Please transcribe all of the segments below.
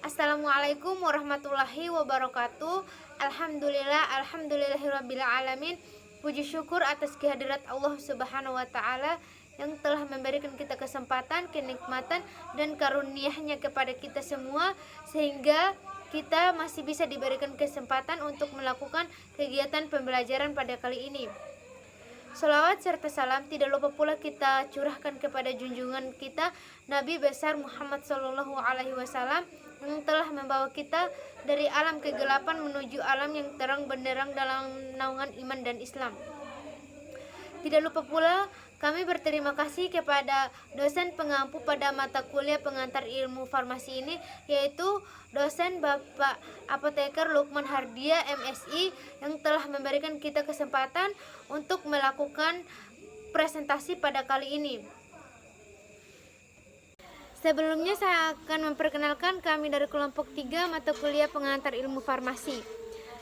Assalamualaikum warahmatullahi wabarakatuh. Alhamdulillahirabbil alamin. Puji syukur atas kehadirat Allah Subhanahu wa taala yang telah memberikan kita kesempatan, kenikmatan dan karunia-Nya kepada kita semua sehingga kita masih bisa diberikan kesempatan untuk melakukan kegiatan pembelajaran pada kali ini. Salawat serta salam tidak lupa pula kita curahkan kepada junjungan kita Nabi besar Muhammad Sallallahu Alaihi Wasallam yang telah membawa kita dari alam kegelapan menuju alam yang terang benderang dalam naungan iman dan Islam. Tidak lupa pula kami berterima kasih kepada dosen pengampu pada mata kuliah pengantar ilmu farmasi ini, yaitu dosen Bapak Apoteker Lukman Hardia MSI yang telah memberikan kita kesempatan untuk melakukan presentasi pada kali ini. Sebelumnya saya akan memperkenalkan kami dari kelompok 3 mata kuliah pengantar ilmu farmasi.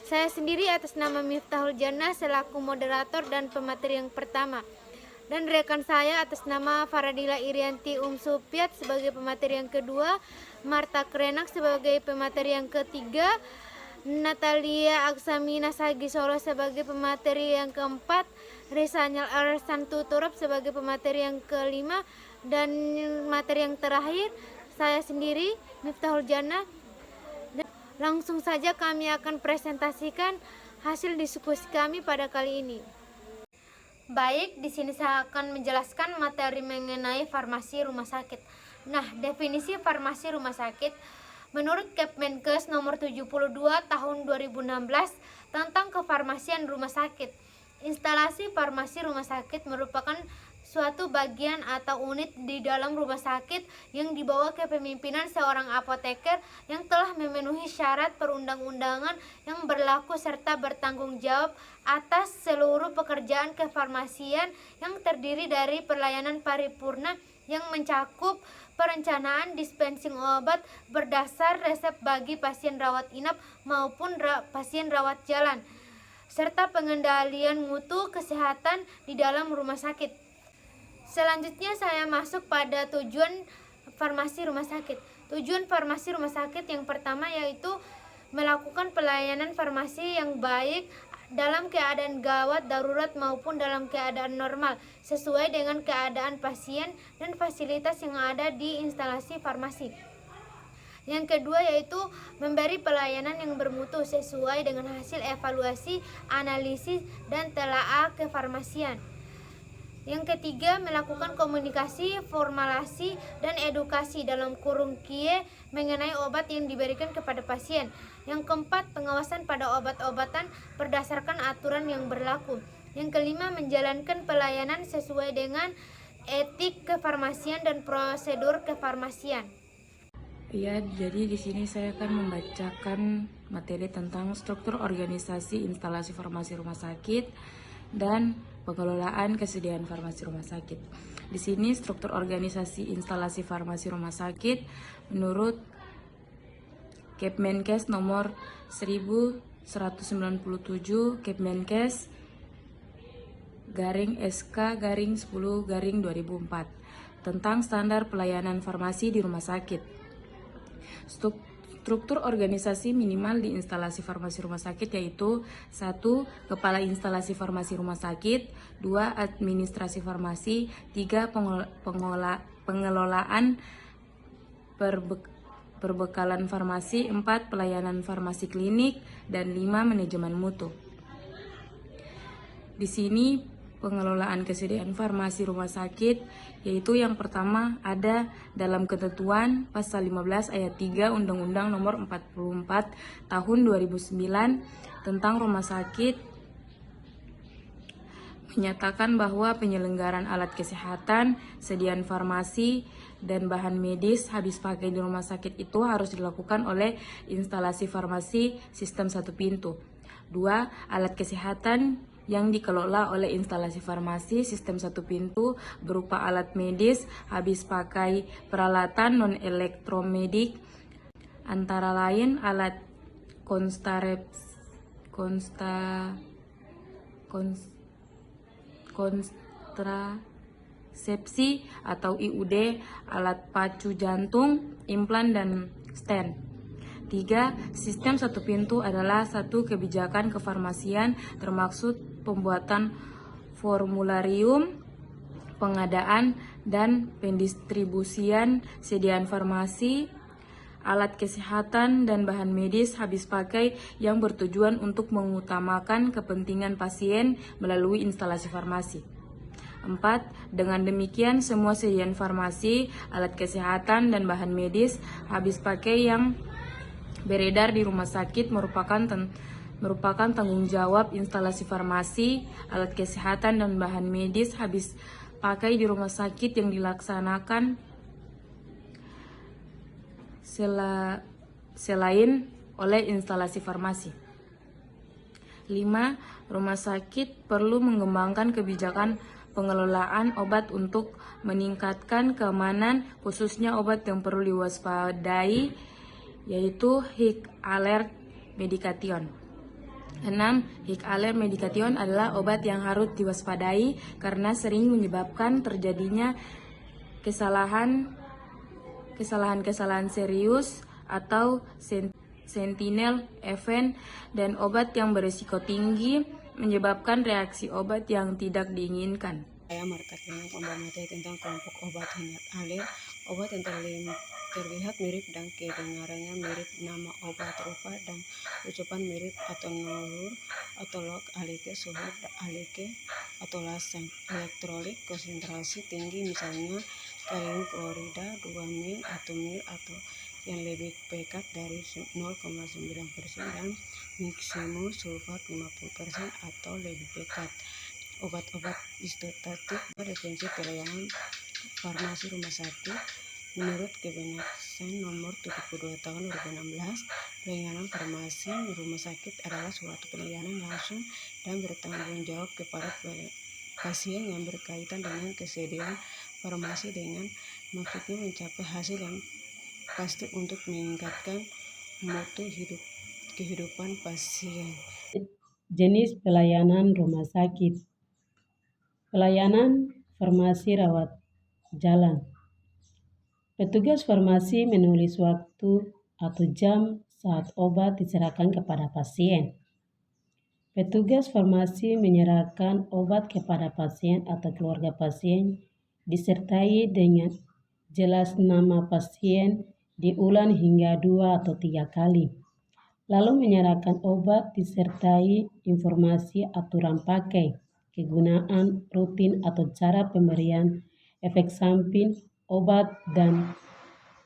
Saya sendiri atas nama Miftahul Jannah selaku moderator dan pemateri yang pertama. Dan rekan saya atas nama Faradila Irianti Supiat sebagai pemateri yang kedua, Marta Krenak sebagai pemateri yang ketiga, Natalia Aksamina Sagi Solo sebagai pemateri yang keempat, Risanyal Arsan Tuturap sebagai pemateri yang kelima, dan materi yang terakhir saya sendiri Miftahul Jannah. Dan langsung saja kami akan presentasikan hasil diskusi kami pada kali ini. Baik, di sini saya akan menjelaskan materi mengenai farmasi rumah sakit. Nah, definisi farmasi rumah sakit menurut Kepmenkes nomor 72 tahun 2016 tentang kefarmasian rumah sakit. Instalasi farmasi rumah sakit merupakan suatu bagian atau unit di dalam rumah sakit yang dibawa kepemimpinan seorang apoteker yang telah memenuhi syarat perundang-undangan yang berlaku serta bertanggung jawab atas seluruh pekerjaan kefarmasian yang terdiri dari pelayanan paripurna yang mencakup perencanaan dispensing obat berdasar resep bagi pasien rawat inap maupun pasien rawat jalan, serta pengendalian mutu kesehatan di dalam rumah sakit. Selanjutnya saya masuk pada tujuan farmasi rumah sakit. Tujuan farmasi rumah sakit yang pertama yaitu melakukan pelayanan farmasi yang baik dalam keadaan gawat, darurat maupun dalam keadaan normal sesuai dengan keadaan pasien dan fasilitas yang ada di instalasi farmasi. Yang kedua yaitu memberi pelayanan yang bermutu sesuai dengan hasil evaluasi, analisis, dan telaah kefarmasian. Yang ketiga, melakukan komunikasi, formulasi, dan edukasi dalam kurung kie mengenai obat yang diberikan kepada pasien. Yang keempat, pengawasan pada obat-obatan berdasarkan aturan yang berlaku. Yang kelima, menjalankan pelayanan sesuai dengan etik kefarmasian dan prosedur kefarmasian. Ya, jadi di sini saya akan membacakan materi tentang struktur organisasi instalasi farmasi rumah sakit dan pengelolaan kesediaan farmasi rumah sakit. Di sini struktur organisasi instalasi farmasi rumah sakit menurut Kepmenkes nomor 1197 Kepmenkes /SK/10/2004 tentang standar pelayanan farmasi di rumah sakit. Struktur organisasi minimal di instalasi farmasi rumah sakit yaitu 1. Kepala instalasi farmasi rumah sakit, 2. Administrasi farmasi, 3. Pengelolaan perbekalan farmasi, 4. Pelayanan farmasi klinik, dan 5. Manajemen mutu. Di sini pengelolaan kesediaan farmasi rumah sakit yaitu yang pertama ada dalam ketentuan pasal 15 ayat 3 Undang-Undang nomor 44 tahun 2009 tentang rumah sakit menyatakan bahwa penyelenggaraan alat kesehatan, sediaan farmasi, dan bahan medis habis pakai di rumah sakit itu harus dilakukan oleh instalasi farmasi sistem satu pintu. 2. Alat kesehatan yang dikelola oleh instalasi farmasi sistem satu pintu berupa alat medis habis pakai peralatan non-elektromedik antara lain alat kontrasepsi atau IUD, alat pacu jantung, implan, dan stent. Ketiga, sistem satu pintu adalah satu kebijakan kefarmasian termaksud pembuatan formularium, pengadaan dan pendistribusian sediaan farmasi, alat kesehatan dan bahan medis habis pakai yang bertujuan untuk mengutamakan kepentingan pasien melalui instalasi farmasi. 4. Dengan demikian, semua sediaan farmasi, alat kesehatan, dan bahan medis habis pakai yang beredar di rumah sakit merupakan tanggung jawab instalasi farmasi, alat kesehatan, dan bahan medis habis pakai di rumah sakit yang dilaksanakan selain oleh instalasi farmasi. 5. Rumah sakit perlu mengembangkan kebijakan pengelolaan obat untuk meningkatkan keamanan, khususnya obat yang perlu diwaspadai, yaitu Hic Alert Medication. 6. Hic Alert Medication adalah obat yang harus diwaspadai karena sering menyebabkan terjadinya kesalahan serius atau sentinel event, dan obat yang berisiko tinggi menyebabkan reaksi obat yang tidak diinginkan. Saya Marta Klinik membawa materi tentang kelompok obat Hic Alert. Obat yang terlihat mirip dan kedengarannya mirip, nama obat rupa dan ucapan mirip, atau nolur atau log, alike suhu, alike atau lasan, elektrolit konsentrasi tinggi, misalnya kalium klorida 2 mil atau yang lebih pekat dari 0,9% dan maksimum sulfat 50% atau lebih pekat. Obat-obat isostatik referensi pelayanan farmasi rumah sakit. Menurut Kemenkes nomor 72 tahun 2016, pelayanan farmasi rumah sakit adalah suatu pelayanan langsung dan bertanggung jawab kepada pasien yang berkaitan dengan kesediaan farmasi dengan maksudnya mencapai hasil yang pasti untuk meningkatkan mutu kehidupan pasien. Jenis pelayanan rumah sakit. Pelayanan farmasi rawat jalan. Petugas farmasi menulis waktu atau jam saat obat diserahkan kepada pasien. Petugas farmasi menyerahkan obat kepada pasien atau keluarga pasien disertai dengan jelas nama pasien diulang hingga 2 atau 3 kali. Lalu menyerahkan obat disertai informasi aturan pakai, kegunaan rutin atau cara pemberian, efek samping obat, dan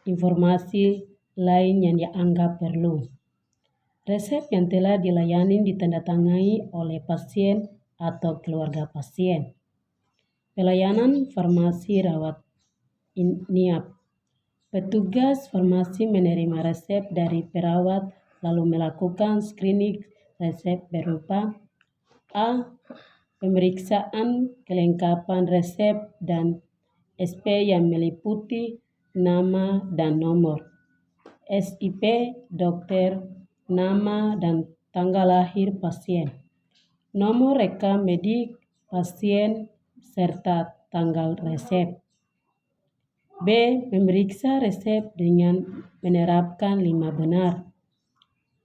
informasi lain yang dianggap perlu. Resep yang telah dilayani ditandatangani oleh pasien atau keluarga pasien. Pelayanan farmasi rawat inap. Petugas farmasi menerima resep dari perawat lalu melakukan screening resep berupa A. Pemeriksaan kelengkapan resep dan SP yang meliputi nama dan nomor, SIP dokter, nama dan tanggal lahir pasien, nomor rekam medik pasien, serta tanggal resep. B. Memeriksa resep dengan menerapkan 5 benar.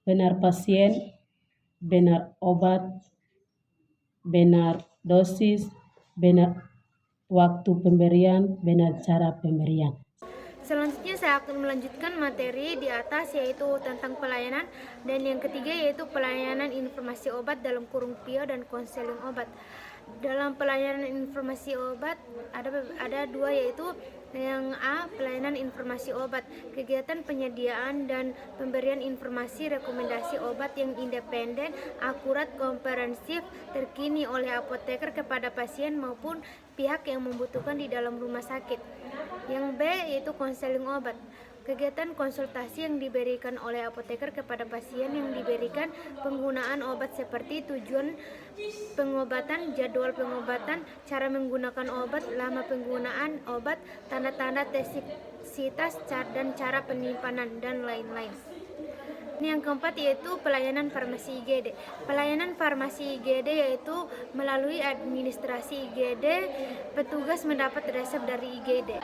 Benar pasien, benar obat, benar dosis, benar waktu pemberian, benar cara pemberian. Selanjutnya saya akan melanjutkan materi di atas, yaitu tentang pelayanan, dan yang ketiga yaitu pelayanan informasi obat dalam kurung PIO dan konseling obat. Dalam pelayanan informasi obat ada dua, yaitu yang A, pelayanan informasi obat, kegiatan penyediaan dan pemberian informasi rekomendasi obat yang independen, akurat, komprehensif, terkini oleh apoteker kepada pasien maupun pihak yang membutuhkan di dalam rumah sakit. Yang B yaitu konseling obat, kegiatan konsultasi yang diberikan oleh apoteker kepada pasien yang diberikan penggunaan obat seperti tujuan pengobatan, jadwal pengobatan, cara menggunakan obat, lama penggunaan obat, tanda-tanda toksisitas dan cara penyimpanan, dan lain-lain. Yang keempat yaitu pelayanan farmasi IGD. Pelayanan farmasi IGD yaitu melalui administrasi IGD, petugas mendapat resep dari IGD.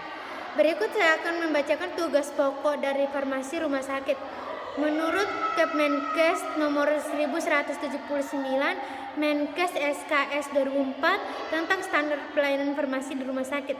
Berikut saya akan membacakan tugas pokok dari farmasi rumah sakit. Menurut Kemenkes nomor 1179 Menkes SKS 2004 tentang standar pelayanan farmasi di rumah sakit.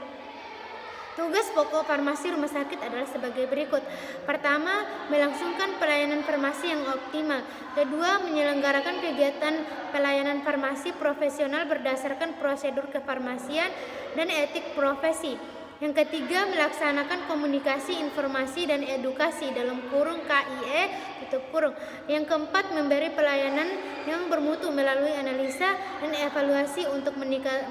Tugas pokok farmasi rumah sakit adalah sebagai berikut. Pertama, melangsungkan pelayanan farmasi yang optimal. Kedua, menyelenggarakan kegiatan pelayanan farmasi profesional berdasarkan prosedur kefarmasian dan etik profesi. Yang ketiga, melaksanakan komunikasi, informasi, dan edukasi (KIE). Yang keempat, memberi pelayanan yang bermutu melalui analisa dan evaluasi untuk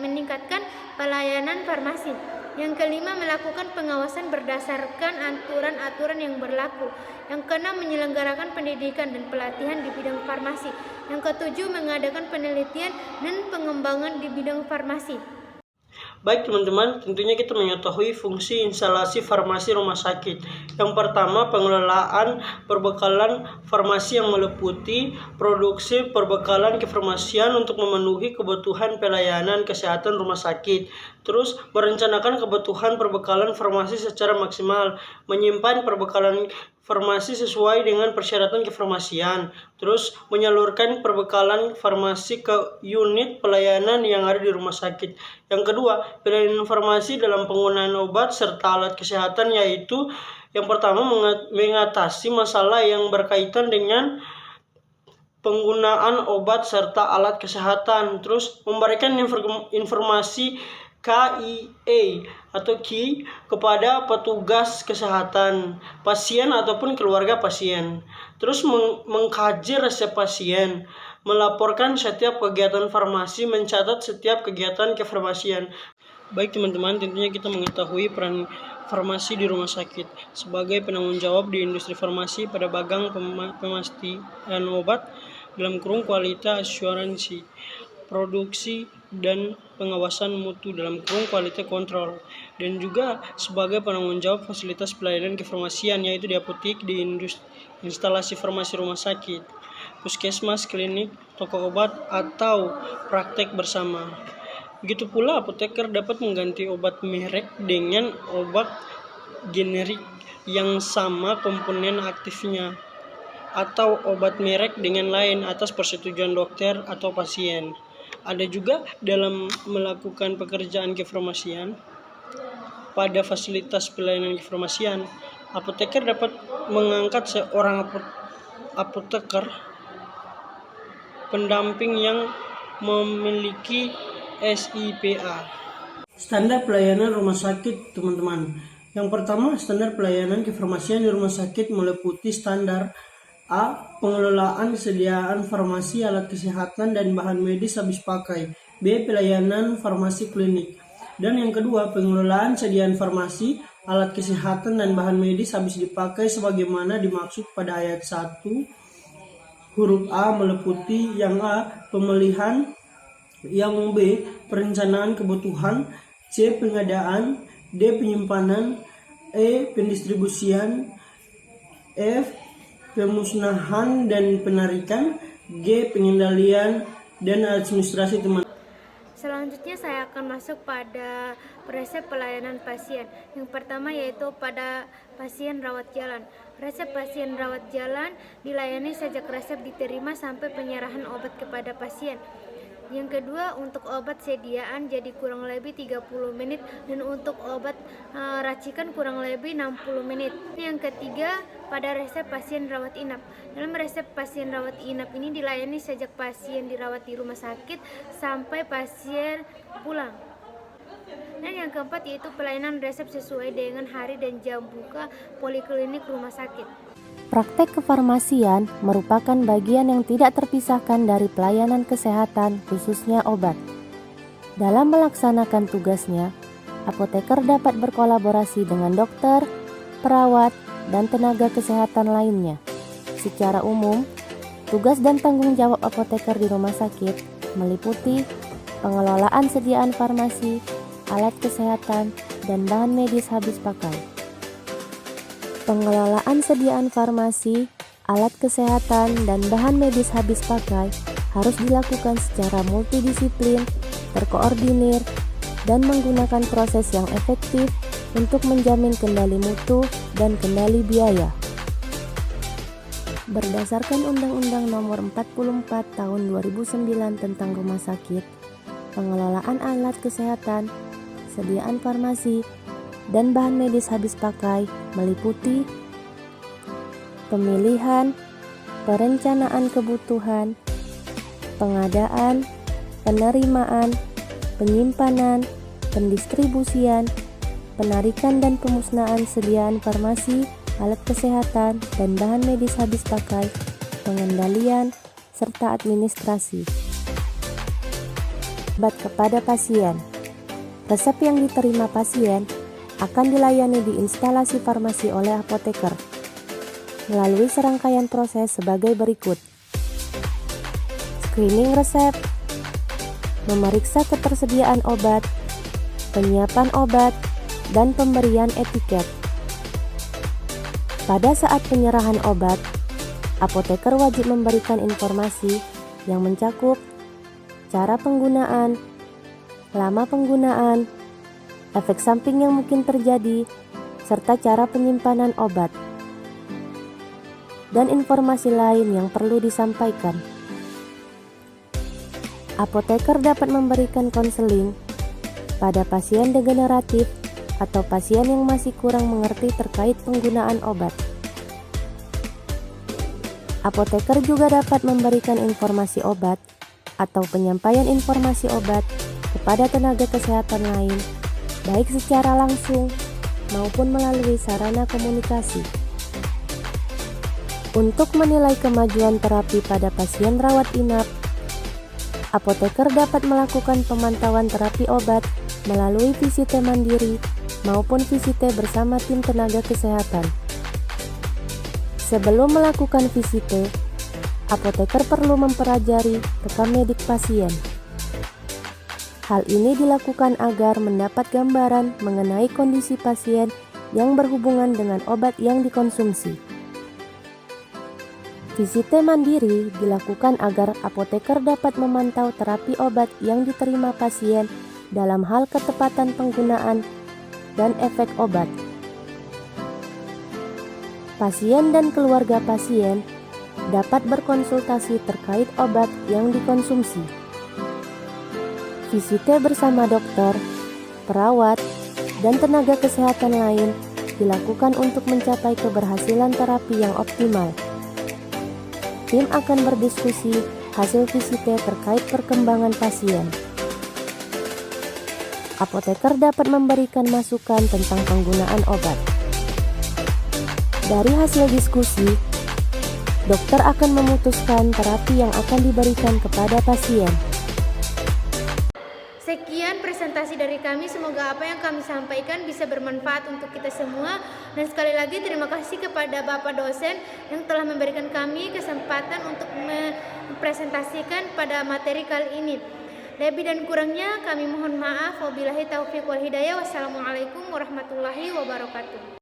meningkatkan pelayanan farmasi. Yang kelima, melakukan pengawasan berdasarkan aturan-aturan yang berlaku. Yang keenam, menyelenggarakan pendidikan dan pelatihan di bidang farmasi. Yang ketujuh, mengadakan penelitian dan pengembangan di bidang farmasi. Baik teman-teman, tentunya kita mengetahui fungsi instalasi farmasi rumah sakit. Yang pertama, pengelolaan perbekalan farmasi yang meliputi produksi perbekalan kefarmasian untuk memenuhi kebutuhan pelayanan kesehatan rumah sakit. Terus, merencanakan kebutuhan perbekalan farmasi secara maksimal, menyimpan perbekalan farmasi sesuai dengan persyaratan kefarmasian. Terus, menyalurkan perbekalan farmasi ke unit pelayanan yang ada di rumah sakit. Yang kedua, pelayanan farmasi dalam penggunaan obat serta alat kesehatan, yaitu yang pertama, mengatasi masalah yang berkaitan dengan penggunaan obat serta alat kesehatan. Terus, memberikan informasi KIE atau KI kepada petugas kesehatan, pasien ataupun keluarga pasien. Terus mengkaji resep pasien, melaporkan setiap kegiatan farmasi, mencatat setiap kegiatan kefarmasian. Baik teman-teman, tentunya kita mengetahui peran farmasi di rumah sakit sebagai penanggung jawab di industri farmasi pada bagang pemastian obat dalam kurung kualitas asuransi, produksi dan pengawasan mutu dalam kurung kualitas kontrol, dan juga sebagai penanggung jawab fasilitas pelayanan kefarmasian, yaitu di apotek, di instalasi farmasi rumah sakit, puskesmas, klinik, toko obat, atau praktek bersama. Begitu pula apoteker dapat mengganti obat merek dengan obat generik yang sama komponen aktifnya, atau obat merek dengan lain atas persetujuan dokter atau pasien. Ada juga dalam melakukan pekerjaan kefarmasian pada fasilitas pelayanan kefarmasian, apoteker dapat mengangkat seorang apoteker pendamping yang memiliki SIPA. Standar pelayanan rumah sakit, teman-teman. Yang pertama, standar pelayanan kefarmasian di rumah sakit meliputi standar A. Pengelolaan kesediaan farmasi, alat kesehatan, dan bahan medis habis pakai. B. Pelayanan farmasi klinik. Dan yang kedua, pengelolaan sediaan farmasi, alat kesehatan, dan bahan medis habis dipakai sebagaimana dimaksud pada ayat 1 huruf A meliputi yang A. Pemilihan, yang B. Perencanaan kebutuhan, C. Pengadaan, D. Penyimpanan, E. Pendistribusian, F. Pemusnahan dan penarikan, G. Pengendalian dan administrasi, teman. Selanjutnya saya akan masuk pada resep pelayanan pasien. Yang pertama yaitu pada pasien rawat jalan. Resep pasien rawat jalan dilayani sejak resep diterima sampai penyerahan obat kepada pasien. Yang kedua, untuk obat sediaan jadi kurang lebih 30 menit dan untuk obat racikan kurang lebih 60 menit. Yang ketiga, pada resep pasien rawat inap. Dalam resep pasien rawat inap ini dilayani sejak pasien dirawat di rumah sakit sampai pasien pulang. Dan yang keempat yaitu pelayanan resep sesuai dengan hari dan jam buka poliklinik rumah sakit. Praktek kefarmasian merupakan bagian yang tidak terpisahkan dari pelayanan kesehatan, khususnya obat. Dalam melaksanakan tugasnya, apoteker dapat berkolaborasi dengan dokter, perawat, dan tenaga kesehatan lainnya. Secara umum, tugas dan tanggung jawab apoteker di rumah sakit meliputi pengelolaan sediaan farmasi, alat kesehatan, dan bahan medis habis pakai. Pengelolaan sediaan farmasi, alat kesehatan, dan bahan medis habis pakai harus dilakukan secara multidisiplin, terkoordinir, dan menggunakan proses yang efektif untuk menjamin kendali mutu dan kendali biaya. Berdasarkan Undang-Undang Nomor 44 Tahun 2009 tentang Rumah Sakit, pengelolaan alat kesehatan, sediaan farmasi, dan bahan medis habis pakai meliputi pemilihan, perencanaan kebutuhan, pengadaan, penerimaan, penyimpanan, pendistribusian, penarikan dan pemusnahan sediaan farmasi, alat kesehatan, dan bahan medis habis pakai, pengendalian, serta administrasi. Obat kepada pasien. Resep yang diterima pasien akan dilayani di instalasi farmasi oleh apoteker melalui serangkaian proses sebagai berikut. Screening resep, memeriksa ketersediaan obat, penyiapan obat, dan pemberian etiket. Pada saat penyerahan obat, apoteker wajib memberikan informasi yang mencakup cara penggunaan, lama penggunaan, efek samping yang mungkin terjadi, serta cara penyimpanan obat, dan informasi lain yang perlu disampaikan. Apoteker dapat memberikan konseling pada pasien degeneratif atau pasien yang masih kurang mengerti terkait penggunaan obat. Apoteker juga dapat memberikan informasi obat atau penyampaian informasi obat kepada tenaga kesehatan lain, baik secara langsung maupun melalui sarana komunikasi. Untuk menilai kemajuan terapi pada pasien rawat inap, apoteker dapat melakukan pemantauan terapi obat melalui visite mandiri maupun visite bersama tim tenaga kesehatan. Sebelum melakukan visite, apoteker perlu mempelajari rekam medik pasien. Hal ini dilakukan agar mendapat gambaran mengenai kondisi pasien yang berhubungan dengan obat yang dikonsumsi. Visite mandiri dilakukan agar apoteker dapat memantau terapi obat yang diterima pasien dalam hal ketepatan penggunaan dan efek obat. Pasien dan keluarga pasien dapat berkonsultasi terkait obat yang dikonsumsi. Visite bersama dokter, perawat, dan tenaga kesehatan lain dilakukan untuk mencapai keberhasilan terapi yang optimal. Tim akan berdiskusi hasil visite terkait perkembangan pasien. Apoteker dapat memberikan masukan tentang penggunaan obat. Dari hasil diskusi, dokter akan memutuskan terapi yang akan diberikan kepada pasien. Sekian presentasi dari kami, semoga apa yang kami sampaikan bisa bermanfaat untuk kita semua. Dan sekali lagi terima kasih kepada Bapak dosen yang telah memberikan kami kesempatan untuk mempresentasikan pada materi kali ini. Lebih dan kurangnya kami mohon maaf. Wabillahi taufiq wal hidayah. Wassalamualaikum warahmatullahi wabarakatuh.